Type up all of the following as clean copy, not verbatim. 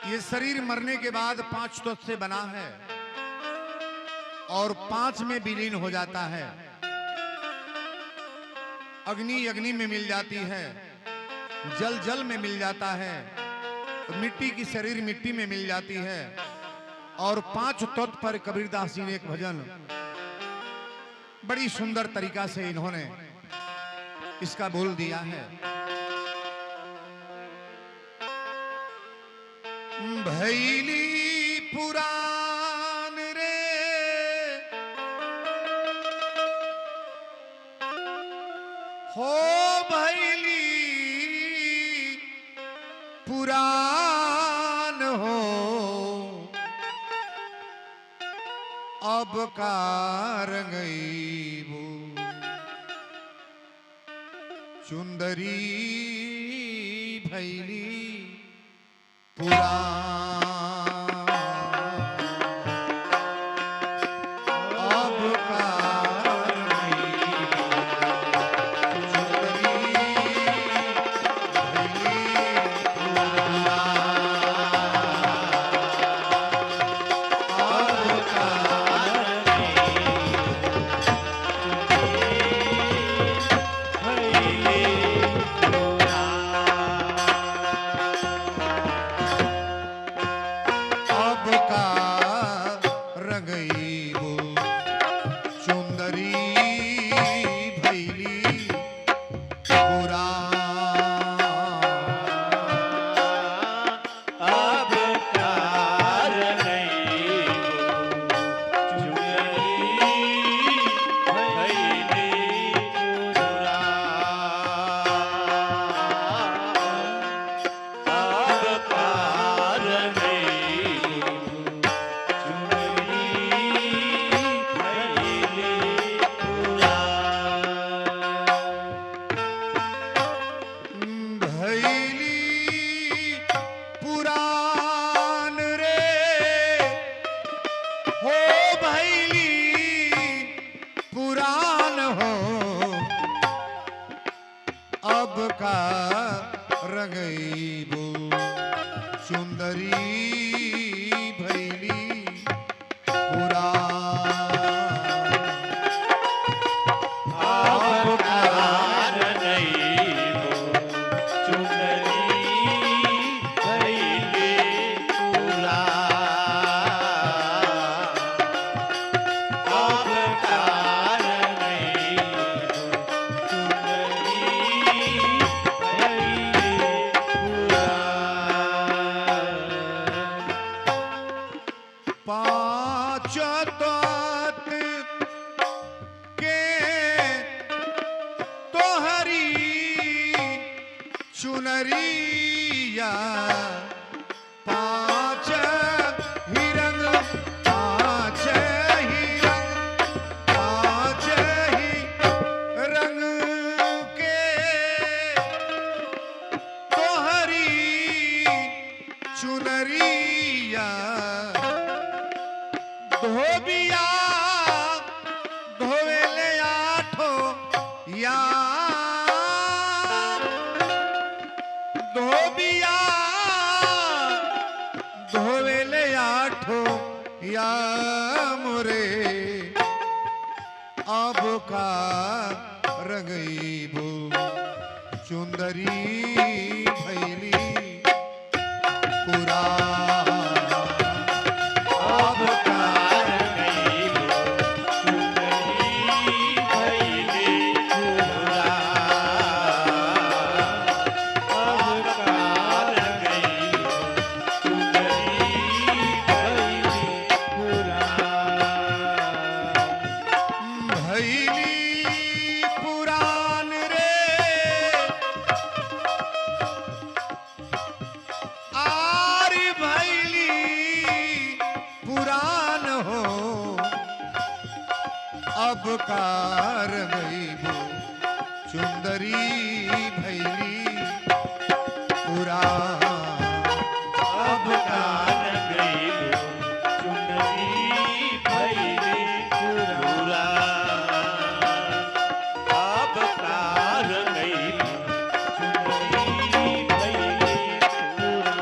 ये शरीर मरने के बाद 5 तत्व से बना है और 5 में विलीन हो जाता है। अग्नि अग्नि में मिल जाती है, जल जल में मिल जाता है, मिट्टी की शरीर मिट्टी में मिल जाती है। और 5 तत्व पर कबीरदास जी ने एक भजन बड़ी सुंदर तरीका से इन्होंने इसका बोल दिया है। भैली पुराण रे हो, भैली पुराण हो, अब कार गई वो चुंदरी भैली पुराण। चुनरिया 5 ही रंग, 5 ही रंग, 5 ही रंग के तोहरी चुनरिया। धोबिया धोवेले 8 या धोबिया धोवेले 8 या मोरे अब का रंगईबो चुंदरी भैली पुरा। अब कार गईबो चुंदरी भैली पुरा। अब कार गईबो चुंदरी भैली पुरा। अब कार गईबो चुंदरी भैली पुरा।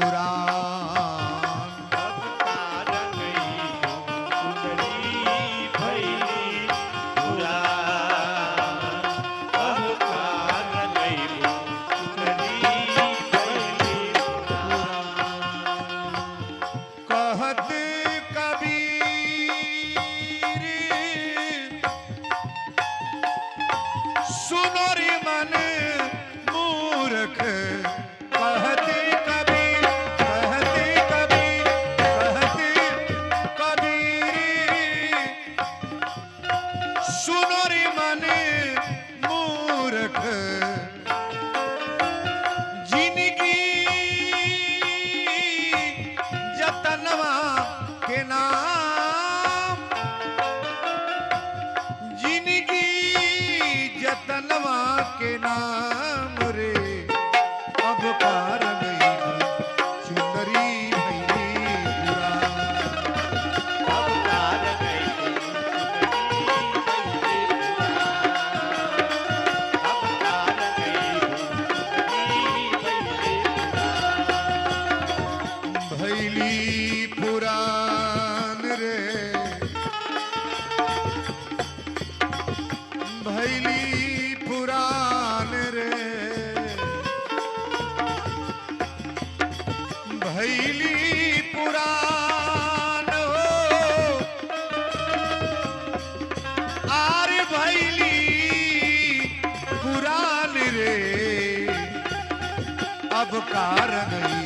पुराण। अब कार गई चुनरी भैली पुराण। अब कार गई चुनरी भैली पुराण। कहत कबीर सुनो रे मन मूर्ख। कहत कबीर सुनो रे मन मूर्ख। जिनकी जतनवा के नाम, जिनकी जतनवा के नाम रे। अब कार गई चुनरी भैली पुराण। अब कार गई चुनरी भैली पुराण। अब कार गई चुनरी भैली पुराण। भैली पुराण रे, भैली पुराण रे, भैली पुराण हो। आर भैली पुराण रे। अब कार गई